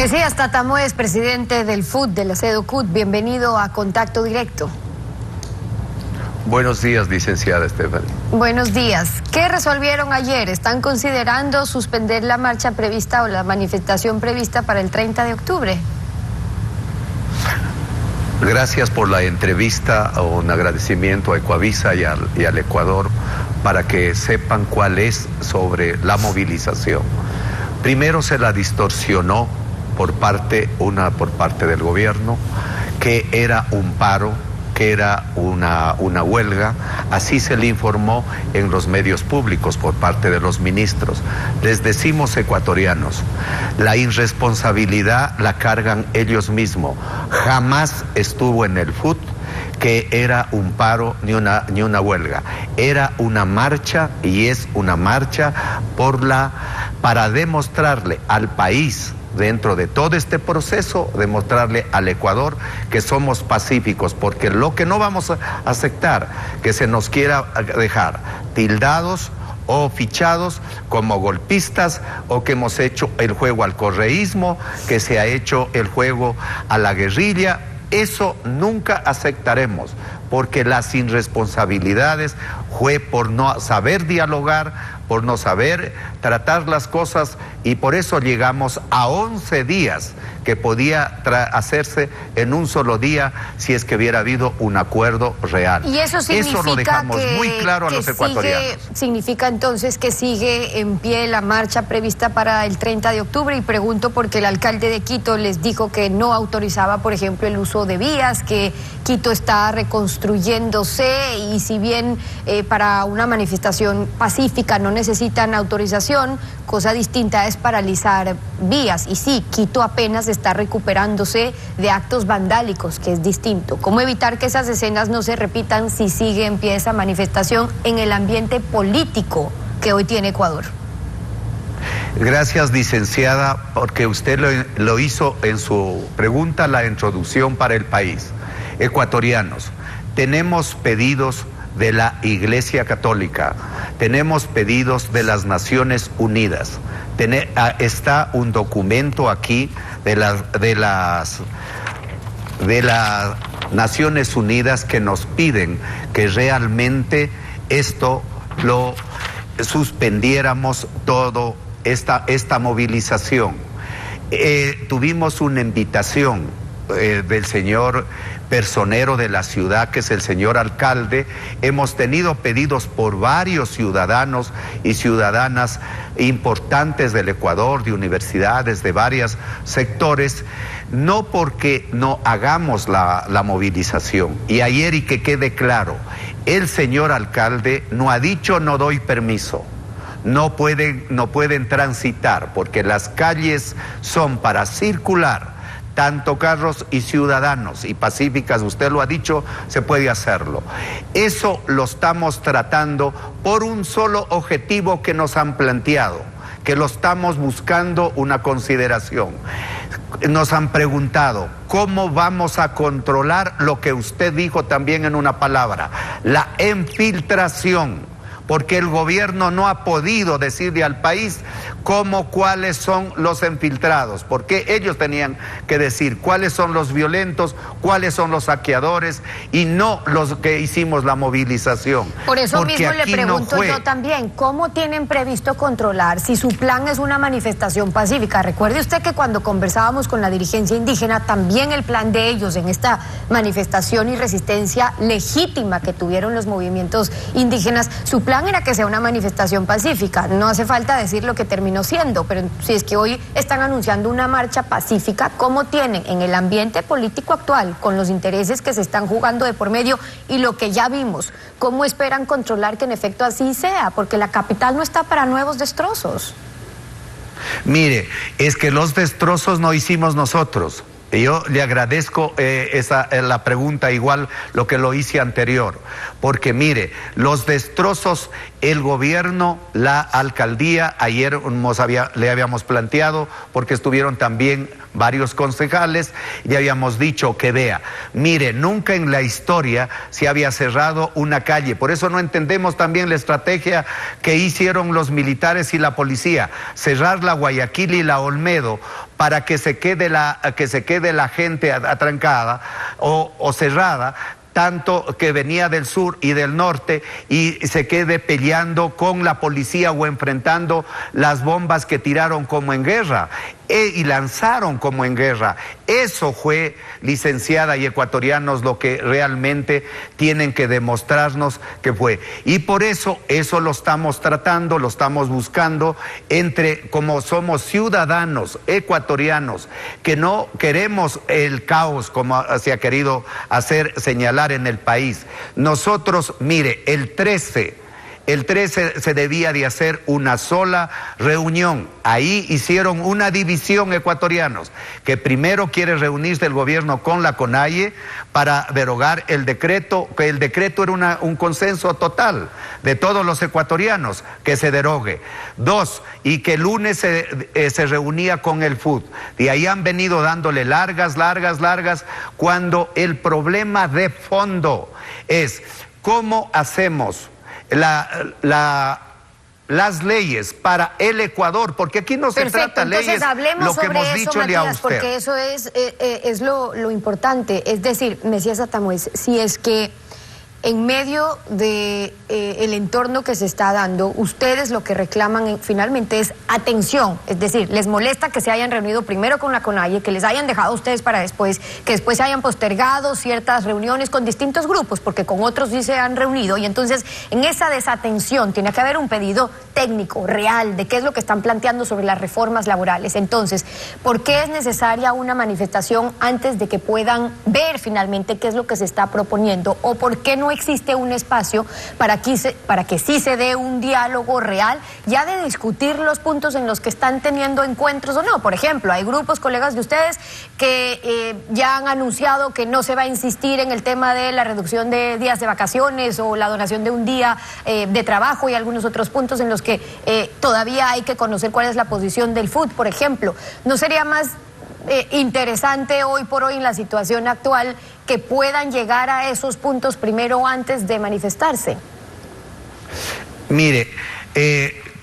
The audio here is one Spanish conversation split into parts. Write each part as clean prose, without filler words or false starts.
Mesías Tatamoes, presidente del FUT, de la CEDOCUT, bienvenido a Contacto Directo. Buenos días, licenciada Estefany. Buenos días. ¿Qué resolvieron ayer? ¿Están considerando suspender la marcha prevista o la manifestación prevista para el 30 de octubre? Gracias por la entrevista, un agradecimiento a Ecuavisa y al Ecuador para que sepan cuál es sobre la movilización. Primero se la distorsionó por parte del gobierno, que era un paro, que era una huelga. Así se le informó en los medios públicos por parte de los ministros. Les decimos, ecuatorianos, la irresponsabilidad la cargan ellos mismos. Jamás estuvo en el FUT que era un paro ni una huelga. Era una marcha, y es una marcha para demostrarle al país, dentro de todo este proceso, demostrarle al Ecuador que somos pacíficos, porque lo que no vamos a aceptar, que se nos quiera dejar tildados o fichados como golpistas, o que hemos hecho el juego al correísmo, que se ha hecho el juego a la guerrilla. Eso nunca aceptaremos, porque las irresponsabilidades fue por no saber dialogar, por no saber tratar las cosas, y por eso llegamos a 11 días que podía hacerse en un solo día si es que hubiera habido un acuerdo real. Y eso lo dejamos muy claro a los ecuatorianos. Significa entonces que sigue en pie la marcha prevista para el 30 de octubre, y pregunto porque el alcalde de Quito les dijo que no autorizaba, por ejemplo, el uso de vías, que Quito está reconstruyéndose, y si bien para una manifestación pacífica no necesitan autorización, cosa distinta es paralizar vías. Y sí, Quito apenas está recuperándose de actos vandálicos, que es distinto. ¿Cómo evitar que esas escenas no se repitan si sigue en pie esa manifestación en el ambiente político que hoy tiene Ecuador? Gracias, licenciada, porque usted lo hizo en su pregunta, la introducción para el país. Ecuatorianos, tenemos pedidos de la Iglesia Católica, tenemos pedidos de las Naciones Unidas. Está un documento aquí de las Naciones Unidas que nos piden que realmente esto lo suspendiéramos todo, esta movilización. Tuvimos una invitación del señor personero de la ciudad, que es el señor alcalde. Hemos tenido pedidos por varios ciudadanos y ciudadanas importantes del Ecuador, de universidades, de varios sectores, no porque no hagamos la movilización. Y ayer, y que quede claro, el señor alcalde no ha dicho no doy permiso. No pueden transitar, porque las calles son para circular, tanto carros y ciudadanos, y pacíficas, usted lo ha dicho, se puede hacerlo. Eso lo estamos tratando por un solo objetivo que nos han planteado, que lo estamos buscando una consideración. Nos han preguntado, ¿cómo vamos a controlar lo que usted dijo también en una palabra? La infiltración. Porque el gobierno no ha podido decirle al país cuáles son los infiltrados, porque ellos tenían que decir cuáles son los violentos, cuáles son los saqueadores, y no los que hicimos la movilización. Por eso mismo le pregunto yo también, ¿cómo tienen previsto controlar si su plan es una manifestación pacífica? Recuerde usted que cuando conversábamos con la dirigencia indígena, también el plan de ellos en esta manifestación y resistencia legítima que tuvieron los movimientos indígenas, su plan era que sea una manifestación pacífica. No hace falta decir lo que terminó siendo, pero si es que hoy están anunciando una marcha pacífica, ¿cómo tienen en el ambiente político actual, con los intereses que se están jugando de por medio y lo que ya vimos, cómo esperan controlar que en efecto así sea? Porque la capital no está para nuevos destrozos. Mire, es que los destrozos no hicimos nosotros. Yo le agradezco la pregunta, igual lo que lo hice anterior, porque mire, los destrozos, el gobierno, la alcaldía, ayer le habíamos planteado, porque estuvieron también varios concejales, y habíamos dicho que vea, mire, nunca en la historia se había cerrado una calle. Por eso no entendemos también la estrategia que hicieron los militares y la policía, cerrar la Guayaquil y la Olmedo para que se quede la gente atrancada o cerrada, tanto que venía del sur y del norte, y se quede peleando con la policía o enfrentando las bombas que tiraron como en guerra y lanzaron como en guerra. Eso fue, licenciada y ecuatorianos, lo que realmente tienen que demostrarnos que fue. Y por eso lo estamos tratando, lo estamos buscando como somos ciudadanos ecuatorianos, que no queremos el caos como se ha querido hacer señalar en el país. Nosotros, mire, el 13 se debía de hacer una sola reunión. Ahí hicieron una división, ecuatorianos, que primero quiere reunirse el gobierno con la CONAIE para derogar el decreto, que el decreto era un consenso total de todos los ecuatorianos, que se derogue. 2, y que el lunes se reunía con el FUT. Y ahí han venido dándole largas, cuando el problema de fondo es cómo hacemos las leyes para el Ecuador, porque aquí no se trata leyes, entonces hablemos lo que sobre hemos eso, dicho, Matías, porque eso es lo importante. Es decir, Mesías Atamuez, si es que en medio de el entorno que se está dando, ustedes lo que reclaman finalmente es atención, es decir, les molesta que se hayan reunido primero con la CONAIE, que les hayan dejado a ustedes para después, que después se hayan postergado ciertas reuniones con distintos grupos, porque con otros sí se han reunido, y entonces en esa desatención tiene que haber un pedido técnico, real, de qué es lo que están planteando sobre las reformas laborales. Entonces, ¿por qué es necesaria una manifestación antes de que puedan ver finalmente qué es lo que se está proponiendo? ¿O por qué no existe un espacio para que sí se dé un diálogo real, ya de discutir los puntos en los que están teniendo encuentros o no? Por ejemplo, hay grupos, colegas de ustedes, que ya han anunciado que no se va a insistir en el tema de la reducción de días de vacaciones o la donación de un día de trabajo, y algunos otros puntos en los que todavía hay que conocer cuál es la posición del FUT, por ejemplo. ¿No sería más interesante hoy por hoy, en la situación actual, que puedan llegar a esos puntos primero antes de manifestarse? Mire,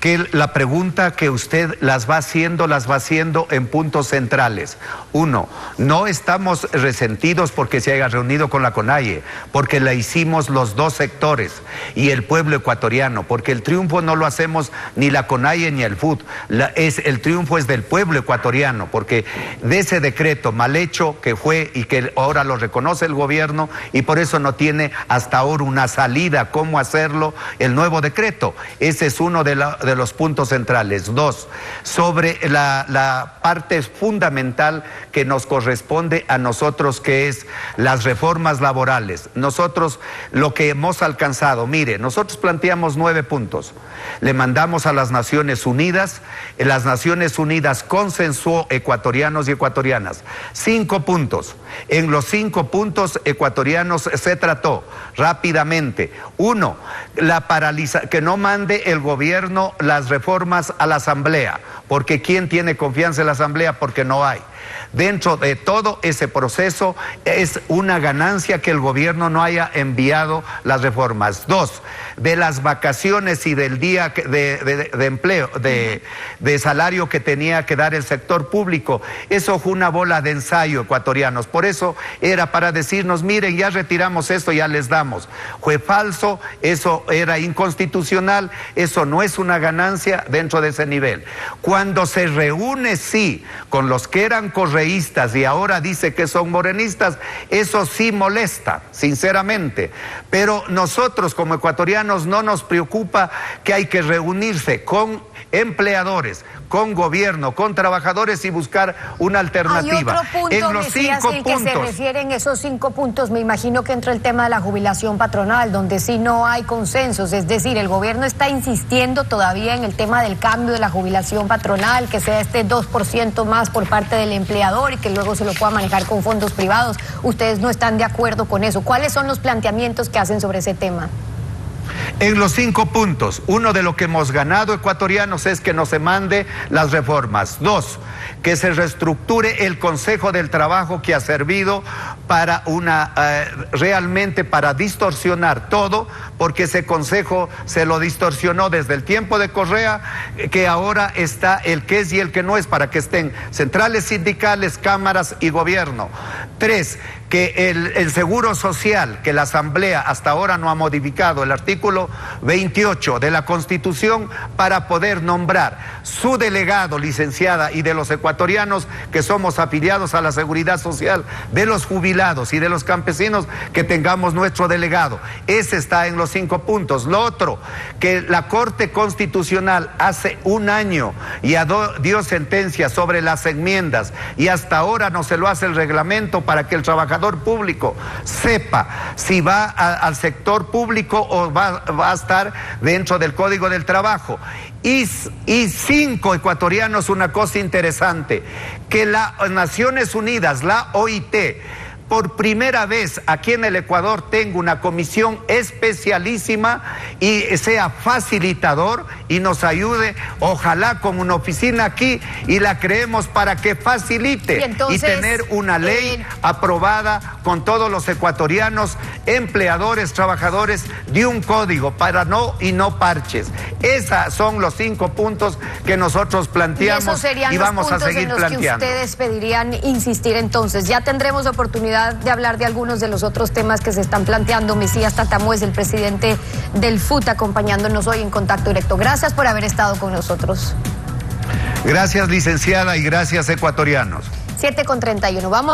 que la pregunta que usted las va haciendo en puntos centrales. 1, no estamos resentidos porque se haya reunido con la CONAIE, porque la hicimos los dos sectores y el pueblo ecuatoriano, porque el triunfo no lo hacemos ni la CONAIE ni el FUT, el triunfo es del pueblo ecuatoriano, porque de ese decreto mal hecho que fue y que ahora lo reconoce el gobierno, y por eso no tiene hasta ahora una salida, cómo hacerlo, el nuevo decreto. Ese es uno de los puntos centrales. 2, sobre la parte fundamental que nos corresponde a nosotros, que es las reformas laborales. Nosotros lo que hemos alcanzado, mire, nosotros planteamos 9 puntos, le mandamos a las Naciones Unidas, las Naciones Unidas consensuó ecuatorianos y ecuatorianas 5 puntos. En los 5 puntos ecuatorianos se trató rápidamente. 1, que no mande el gobierno las reformas a la Asamblea, porque ¿quién tiene confianza en la Asamblea? Porque no hay. Dentro de todo ese proceso es una ganancia que el gobierno no haya enviado las reformas. 2, de las vacaciones y del día de empleo, de salario que tenía que dar el sector público. Eso fue una bola de ensayo, ecuatorianos. Por eso era para decirnos, miren, ya retiramos esto, ya les damos. Fue falso, eso era inconstitucional, eso no es una ganancia dentro de ese nivel. Cuando se reúne, sí, con los que eran correístas y ahora dice que son morenistas, eso sí molesta, sinceramente. Pero nosotros como ecuatorianos no nos preocupa, que hay que reunirse con empleadores, con gobierno, con trabajadores y buscar una alternativa. Hay otro punto, en los 5 puntos que se refieren esos 5 puntos, me imagino que entra el tema de la jubilación patronal, donde sí no hay consensos, es decir, el gobierno está insistiendo todavía en el tema del cambio de la jubilación patronal, que sea este 2% más por parte del empleador y que luego se lo pueda manejar con fondos privados. Ustedes no están de acuerdo con eso. ¿Cuáles son los planteamientos que hacen sobre ese tema? En los 5 puntos, uno de lo que hemos ganado ecuatorianos es que no se mande las reformas. 2, que se reestructure el Consejo del Trabajo, que ha servido para realmente para distorsionar todo, porque ese consejo se lo distorsionó desde el tiempo de Correa, que ahora está el que es y el que no es, para que estén centrales sindicales, cámaras y gobierno. 3, que el Seguro Social, que la Asamblea hasta ahora no ha modificado el artículo 28 de la Constitución para poder nombrar su delegado, licenciada, y de los ecuatorianos que somos afiliados a la Seguridad Social, de los jubilados y de los campesinos, que tengamos nuestro delegado. Ese está en los 5 puntos. Lo otro, que la Corte Constitucional hace un año ya dio sentencia sobre las enmiendas y hasta ahora no se lo hace el reglamento para que el trabajador público sepa si va al sector público o va a estar dentro del Código del Trabajo. Y 5, ecuatorianos, una cosa interesante, que las Naciones Unidas, la OIT, por primera vez aquí en el Ecuador tenga una comisión especialísima y sea facilitador y nos ayude, ojalá con una oficina aquí, y la creemos para que facilite y tener una ley aprobada con todos los ecuatorianos, empleadores, trabajadores, de un código para no parches. Esos son los 5 puntos que nosotros planteamos y vamos a seguir planteando. Que ustedes pedirían insistir entonces. Ya tendremos oportunidad de hablar de algunos de los otros temas que se están planteando. Mesías Tatamuez, el presidente del FUT, acompañándonos hoy en Contacto Directo. Gracias por haber estado con nosotros. Gracias, licenciada, y gracias, ecuatorianos. 7:31. Vamos.